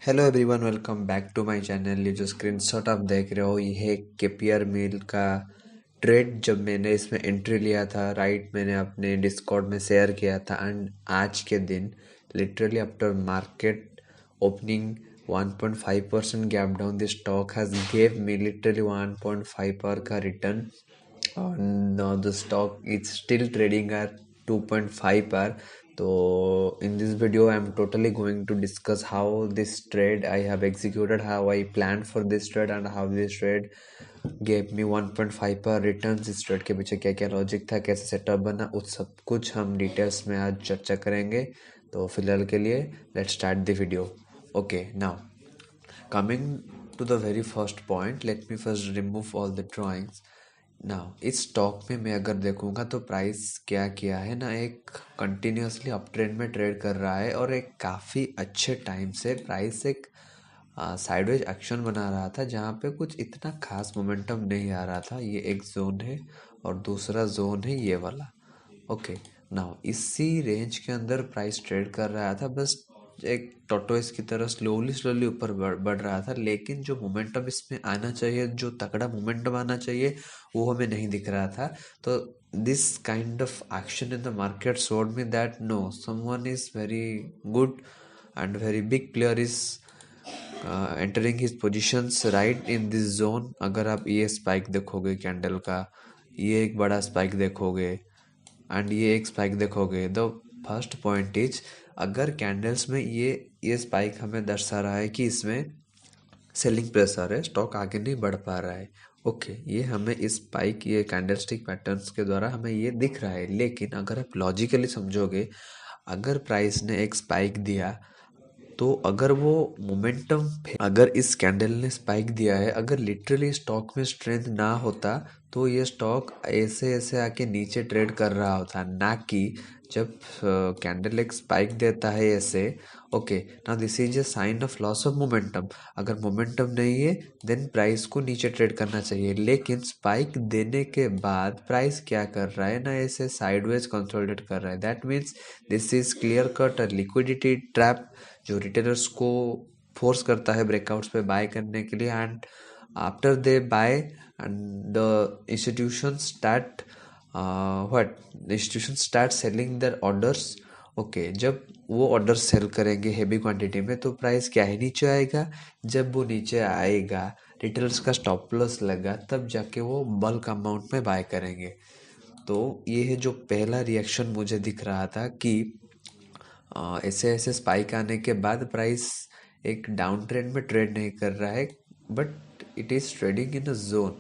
Hello everyone, welcome back to my channel. ये जो screenshot आप देख रहे हो, ये है केपीआर मिल का ट्रेड। जब मैंने इसमें एंट्री लिया था, राइट, मैंने अपने डिस्कॉर्ड में शेयर किया था। एंड आज के दिन literally after market opening 1.5% gap down, the stock has gave me literally 1.5 पर का return. Now the stock is still trading at 2.5 per. So in this video I'm totally going to discuss how this trade I have executed, how I planned for this trade, and how this trade gave me 1.5 पर return. इस trade के पीछे क्या क्या logic था, कैसे setup बना, उस सब कुछ हम डिटेल्स में आज चर्चा करेंगे। तो फिलहाल के लिए let's start the video. Okay, now coming to the very first point, let me first remove all the drawings। Now इस स्टॉक में मैं अगर देखूंगा तो प्राइस क्या किया है ना, एक कंटिन्यूसली अप ट्रेंड में ट्रेड कर रहा है और एक काफ़ी अच्छे टाइम से प्राइस एक साइडवेज एक्शन बना रहा था, जहाँ पे कुछ इतना खास मोमेंटम नहीं आ रहा था। ये एक जोन है और दूसरा जोन है ये वाला। ओके, नाउ इसी रेंज के अंदर प्राइस ट्रेड कर रहा था, बस एक टॉर्टोइस की तरह स्लोली स्लोली ऊपर बढ़ रहा था। लेकिन जो मोमेंटम इसमें आना चाहिए, जो तगड़ा मोमेंटम आना चाहिए, वो हमें नहीं दिख रहा था। तो this kind of action in the market showed me that no, someone is very good and very big player is entering his positions right in this zone. अगर आप ये स्पाइक देखोगे कैंडल का, ये एक बड़ा स्पाइक देखोगे एंड ये एक स्पाइक देखोगे, द फर्स्ट पॉइंट इज, अगर कैंडल्स में ये स्पाइक हमें दर्शा रहा है कि इसमें सेलिंग प्रेशर है, स्टॉक आगे नहीं बढ़ पा रहा है। ओके, ये हमें इस स्पाइक, ये कैंडलस्टिक पैटर्न्स के द्वारा हमें ये दिख रहा है। लेकिन अगर आप लॉजिकली समझोगे, अगर प्राइस ने एक स्पाइक दिया तो अगर वो मोमेंटम, अगर इस कैंडल ने स्पाइक दिया है, अगर लिटरली स्टॉक में स्ट्रेंथ ना होता तो ये स्टॉक ऐसे ऐसे आके नीचे ट्रेड कर रहा होता, ना कि जब कैंडल एक स्पाइक देता है ऐसे। ओके, ना this is a sign of loss of momentum. अगर मोमेंटम नहीं है देन प्राइस को नीचे ट्रेड करना चाहिए। लेकिन स्पाइक देने के बाद प्राइस क्या कर रहा है ना, ऐसे साइडवेज कंसोलिडेट कर रहा है। That means this is clear cut liquidity trap, जो रिटेलर्स को फोर्स करता है ब्रेकआउट्स पे बाय करने के लिए। And after they buy and the institution start what institution start selling their orders. Okay, जब वो ऑर्डर सेल करेंगे हेवी क्वांटिटी में तो प्राइस क्या है, नीचे आएगा। जब वो नीचे आएगा, रिटेलर्स का स्टॉप लॉस लगा, तब जाके वो बल्क अमाउंट में बाय करेंगे। तो ये है जो पहला रिएक्शन मुझे दिख रहा था कि ऐसे ऐसे स्पाइक आने के बाद प्राइस एक डाउन ट्रेंड में ट्रेड नहीं कर रहा है, but it is trading in a zone.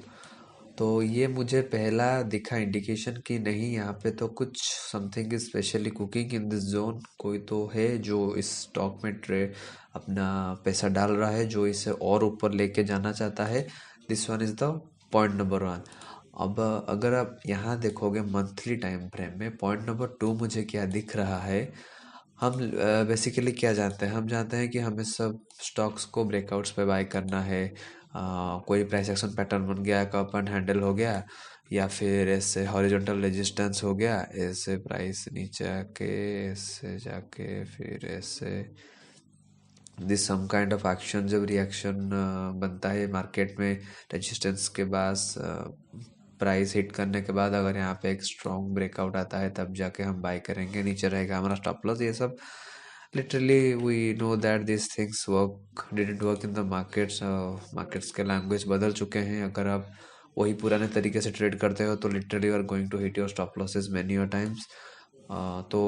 तो ये मुझे पहला दिखा इंडिकेशन कि नहीं, यहाँ पे तो कुछ something is specially cooking in this zone. कोई तो है जो इस स्टॉक में ट्रेड अपना पैसा डाल रहा है, जो इसे और ऊपर लेके जाना चाहता है। This one is the point number one. अब अगर आप यहाँ देखोगे मंथली टाइम फ्रेम में, पॉइंट नंबर टू मुझे क्या दिख रहा है। हम बेसिकली क्या जानते हैं, हम जानते हैं कि हमें सब स्टॉक्स को ब्रेकआउट्स पे बाय करना है। कोई प्राइस एक्शन पैटर्न बन गया, कप एंड हैंडल हो गया, या फिर ऐसे हॉरिजॉन्टल रेजिस्टेंस हो गया, ऐसे प्राइस नीचे आके ऐसे जाके फिर ऐसे, this some kind of action. जब रिएक्शन बनता है मार्केट में रेजिस्टेंस के पास, प्राइस हिट करने के बाद अगर यहाँ पे एक स्ट्रॉन्ग ब्रेकआउट आता है, तब जाके हम बाय करेंगे, नीचे रहेगा हमारा स्टॉप लॉस। ये सब literally we know that this things work didn't work in the markets. Markets के लैंग्वेज बदल चुके हैं। अगर आप वही पुराने तरीके से ट्रेड करते हो तो literally you are going to hit your stop losses many your times. तो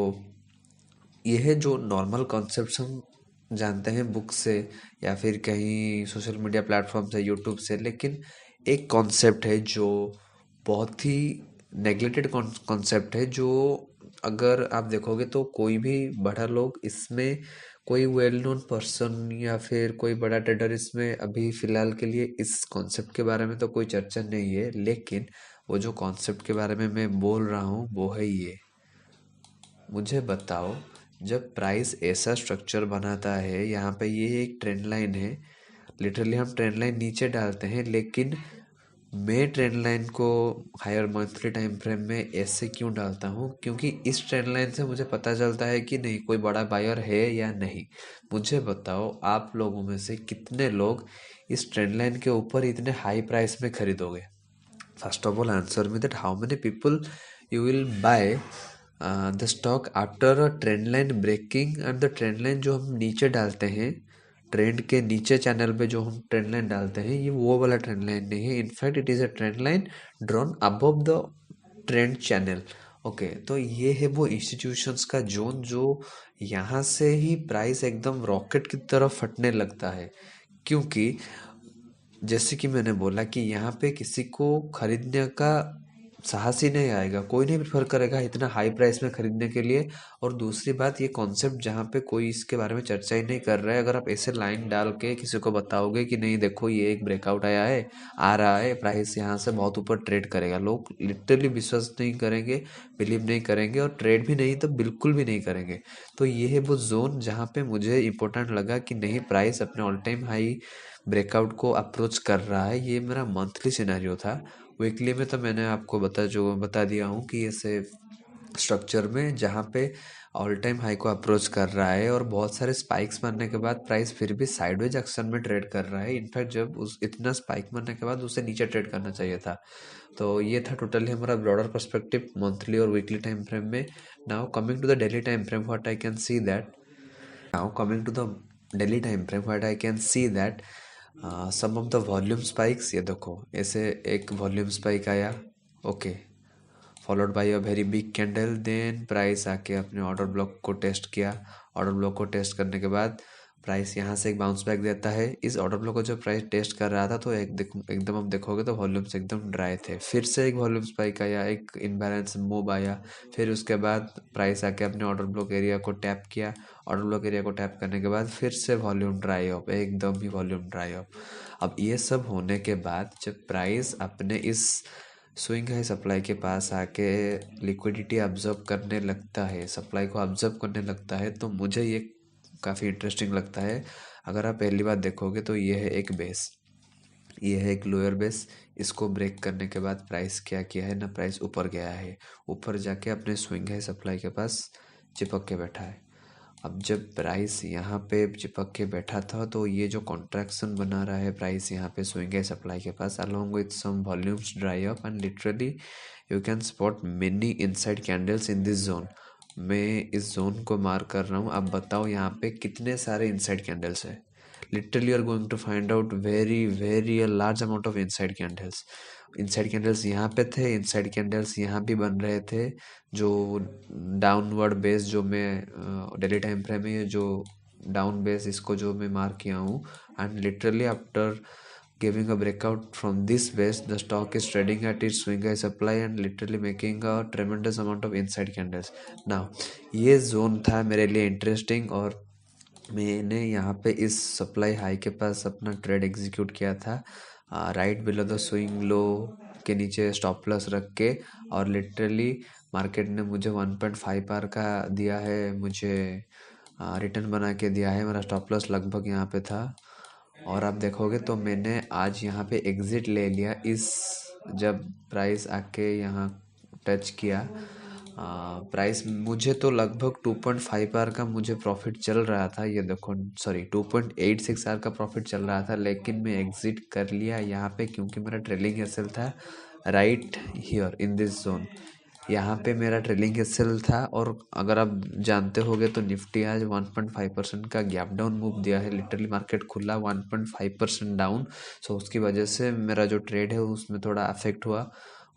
ये है जो नॉर्मल कॉन्सेप्ट्स हम जानते हैं बुक से या फिर कहीं सोशल मीडिया प्लेटफॉर्म से, यूट्यूब से। लेकिन एक कॉन्सेप्ट है जो बहुत ही नेग्लेक्टेड कॉन्सेप्ट है, जो अगर आप देखोगे तो कोई भी बड़ा लोग इसमें, कोई वेल नोन पर्सन या फिर कोई बड़ा ट्रेडर इसमें अभी फिलहाल के लिए इस कॉन्सेप्ट के बारे में तो कोई चर्चा नहीं है। लेकिन वो जो कॉन्सेप्ट के बारे में मैं बोल रहा हूँ वो है ये। मुझे बताओ, जब प्राइस ऐसा स्ट्रक्चर बनाता है, यहाँ पे ये एक ट्रेंड लाइन है, लिटरली हम ट्रेंड लाइन नीचे डालते हैं, लेकिन मैं ट्रेंड लाइन को हायर मंथली टाइम फ्रेम में ऐसे क्यों डालता हूँ, क्योंकि इस ट्रेंड लाइन से मुझे पता चलता है कि नहीं कोई बड़ा बायर है या नहीं। मुझे बताओ आप लोगों में से कितने लोग इस ट्रेंड लाइन के ऊपर इतने हाई प्राइस में खरीदोगे। First of all answer me that how many people you will buy the stock after a trend line breaking. And the trend line जो हम नीचे डालते हैं, ट्रेंड के नीचे चैनल पे जो हम ट्रेंड लाइन डालते हैं, ये वो वाला ट्रेंड लाइन नहीं है। In fact it is a trend line drawn above the trend channel. Okay, तो ये है वो इंस्टीट्यूशंस का जोन जो यहाँ से ही प्राइस एकदम रॉकेट की तरफ फटने लगता है। क्योंकि जैसे कि मैंने बोला कि यहाँ पे किसी को खरीदने का साहस ही नहीं आएगा, कोई नहीं प्रेफर करेगा इतना हाई प्राइस में खरीदने के लिए। और दूसरी बात, ये कॉन्सेप्ट जहाँ पे कोई इसके बारे में चर्चा ही नहीं कर रहा है, अगर आप ऐसे लाइन डाल के किसी को बताओगे कि नहीं देखो ये एक ब्रेकआउट आया है, आ रहा है, प्राइस यहाँ से बहुत ऊपर ट्रेड करेगा, लोग लिटरली विश्वास नहीं करेंगे, बिलीव नहीं करेंगे, और ट्रेड भी नहीं तो बिल्कुल भी नहीं करेंगे। तो ये है वो जोन जहाँ पे मुझे इम्पोर्टेंट लगा कि नहीं प्राइस अपने ऑल टाइम हाई ब्रेकआउट को अप्रोच कर रहा है। ये मेरा मंथली सिनेरियो था। वीकली में तो मैंने आपको बता दिया हूँ कि ऐसे स्ट्रक्चर में जहाँ पे ऑल टाइम हाई को अप्रोच कर रहा है और बहुत सारे स्पाइक्स मारने के बाद प्राइस फिर भी साइडवेज एक्शन में ट्रेड कर रहा है। इनफैक्ट जब उस इतना स्पाइक मारने के बाद उसे नीचे ट्रेड करना चाहिए था। तो ये था टोटली हमारा ब्रॉडर पर्सपेक्टिव मंथली और वीकली टाइम फ्रेम में। Now coming to the daily time frame, what I can see that Now coming to the daily time frame, what I can see that some of the volume spikes, ये देखो ऐसे एक volume spike आया, okay, followed by a very big candle, then price आके अपने order block को test किया। Order block को टेस्ट करने के बाद प्राइस यहाँ से एक बाउंस बैक देता है। इस ऑर्डर ब्लॉक को जब प्राइस टेस्ट कर रहा था तो एकदम आप देखोगे तो वॉल्यूम्स एकदम ड्राई थे। फिर से एक वॉल्यूम स्पाइक आया, एक इनबैलेंस मूव आया। फिर उसके बाद प्राइस आके अपने ऑर्डर ब्लॉक एरिया को टैप किया। ऑर्डर ब्लॉक एरिया को टैप करने के बाद फिर से वॉल्यूम ड्राई अप, एकदम ही वॉल्यूम ड्राई अप। अब ये सब होने के बाद जब प्राइस अपने इस स्विंग है सप्लाई के पास आके लिक्विडिटी ऑब्जर्व करने लगता है, सप्लाई को ऑब्जर्व करने लगता है, तो मुझे ये काफ़ी इंटरेस्टिंग लगता है। अगर आप पहली बार देखोगे तो ये है एक बेस, ये है एक लोअर बेस। इसको ब्रेक करने के बाद प्राइस क्या किया है ना, प्राइस ऊपर गया है, ऊपर जाके अपने स्विंग है सप्लाई के पास चिपक के बैठा है। अब जब प्राइस यहाँ पे चिपक के बैठा था तो ये जो कॉन्ट्रैक्शन बना रहा है प्राइस यहाँ पे स्विंग है सप्लाई के पास along with some volumes dry up, and literally you can spot many inside candles in this zone. मैं इस जोन को मार्क कर रहा हूँ। अब बताओ यहाँ पे कितने सारे इनसाइड कैंडल्स है। Literally you are going to find out very very a large amount of inside candles. Inside candles यहाँ पे थे, इनसाइड कैंडल्स यहाँ भी बन रहे थे। जो डाउनवर्ड बेस जो मैं डेली टाइम फ्रेम में, ये जो डाउन बेस इसको जो मैं मार्क किया हूँ, and literally after giving a breakout from this base the stock is trading at its swing high supply and literally making a tremendous amount of inside candles. now ये zone था मेरे लिए interesting, और मैंने यहाँ पे इस सप्लाई हाई के पास अपना ट्रेड एग्जीक्यूट किया था right below the swing low के नीचे स्टॉप लॉस रख के। और लिटरली मार्केट ने मुझे 1.5 आर का दिया है, मुझे रिटर्न बना के दिया है। मेरा स्टॉप लॉस लगभग यहाँ पे था, और आप देखोगे तो मैंने आज यहाँ पे एग्ज़िट ले लिया। इस जब प्राइस आके यहाँ टच किया प्राइस, मुझे तो लगभग 2.5 आर का मुझे प्रॉफिट चल रहा था। ये देखो, सॉरी 2.86 आर का प्रॉफिट चल रहा था, लेकिन मैं एग्ज़िट कर लिया यहाँ पे क्योंकि मेरा ट्रेलिंग एसएल था right here in this zone. यहाँ पे मेरा ट्रेलिंग एसएल था, और अगर आप जानते होगे तो निफ्टी आज 1.5% का गैप डाउन मूव दिया है। लिटरली मार्केट खुला 1.5% डाउन। सो उसकी वजह से मेरा जो ट्रेड है उसमें थोड़ा अफेक्ट हुआ,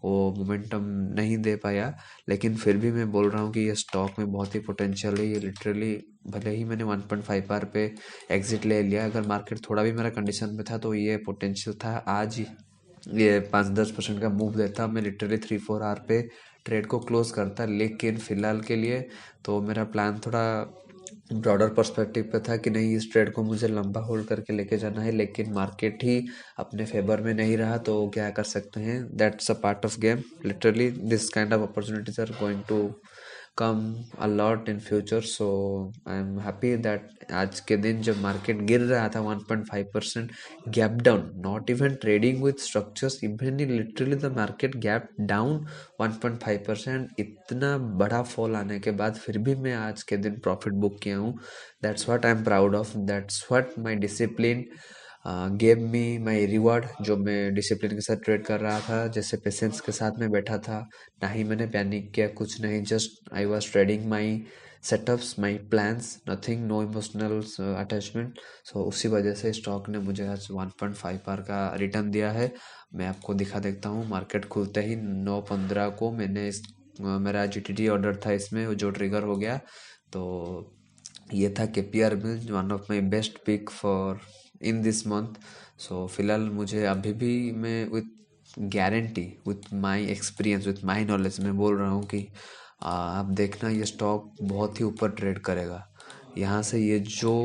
वो मोमेंटम नहीं दे पाया। लेकिन फिर भी मैं बोल रहा हूँ कि ये स्टॉक में बहुत ही पोटेंशियल है। ये लिटरली भले ही मैंने 1.5 आर पे एग्जिट ले लिया, अगर मार्केट थोड़ा भी मेरा कंडीशन में था तो ये पोटेंशियल था आज ये 5-10% का मूव देता, मैं लिटरली 3-4 आर पे ट्रेड को क्लोज करता। लेकिन फ़िलहाल के लिए तो मेरा प्लान थोड़ा ब्रॉडर पर्सपेक्टिव पे था कि नहीं इस ट्रेड को मुझे लंबा होल्ड करके लेके जाना है, लेकिन मार्केट ही अपने फेवर में नहीं रहा तो क्या कर सकते हैं, that's a part of game. Literally this kind of opportunities are going to come a lot in future, so I am happy that आज के दिन जब मार्केट गिर रहा था 1.5% gap down, not even trading with structures, even literally the market gap down 1.5%, इतना बड़ा fall आने के बाद फिर भी मैं आज के दिन प्रॉफिट बुक किया हूँ. That's what I am proud of, that's what my discipline gave me my reward. जो मैं डिसिप्लिन के साथ ट्रेड कर रहा था, जैसे पेशेंस के साथ मैं बैठा था, ना ही मैंने पैनिक किया, कुछ नहीं, just I was trading my setups, my plans, nothing, no emotional attachment. So उसी वजह से स्टॉक ने मुझे आज 1.5 आर का रिटर्न दिया है. मैं आपको दिखा देखता हूँ. मार्केट खुलते ही 9:15 को मैंने मेरा जीटीटी ऑर्डर था इसमें जो ट्रिगर हो गया. तो ये था KPR Mill, one of my best pick for in this month. So फिलहाल मुझे अभी भी, मैं with guarantee, with my experience, with my knowledge मैं बोल रहा हूँ कि आप देखना ये स्टॉक बहुत ही ऊपर ट्रेड करेगा. यहाँ से ये जो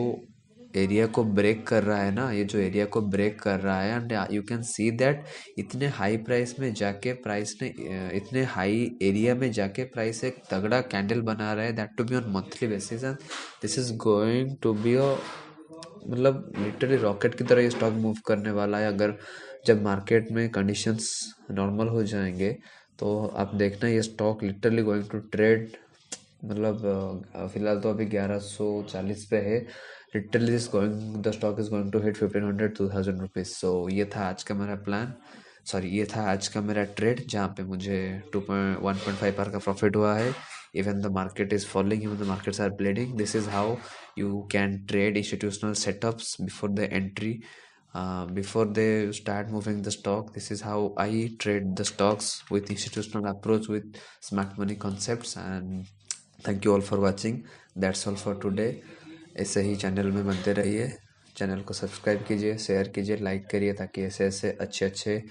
एरिया को ब्रेक कर रहा है ना, ये जो एरिया को ब्रेक कर रहा है, and you can see that इतने हाई प्राइस में जाके प्राइस ने इतने हाई एरिया में जाके प्राइस एक तगड़ा कैंडल बना रहा है, that to be on monthly basis, and this is going to be a, मतलब लिटरली रॉकेट की तरह ये स्टॉक मूव करने वाला है. अगर जब मार्केट में कंडीशंस नॉर्मल हो जाएंगे तो आप देखना ये stock literally going to trade, मतलब फिलहाल तो अभी 1140 पे है. Literally this going, the stock is going to hit 1500 rupees. So ये था आज का मेरा प्लान, सॉरी ये था आज का मेरा ट्रेड, जहाँ पे मुझे 1.5 आर का प्रॉफिट हुआ है. even the market is falling, even the markets are bleeding, this is how you can trade institutional setups before the entry, before they start moving the stock. This is how I trade the stocks with institutional approach, with smart money concepts. And thank you all for watching. That's all for today. ऐसे ही channel में बनते रहिए. Channel को subscribe कीजिए, share कीजिए, like करिए, ताकि ऐसे ऐसे अच्छे अच्छे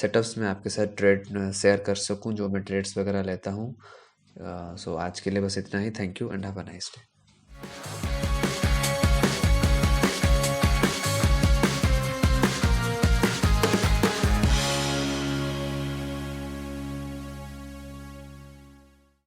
सेटअप्स में आपके साथ ट्रेड शेयर कर सकूं, जो मैं ट्रेड्स वगैरह लेता हूं. सो आज के लिए बस इतना ही. Thank you and have a nice day.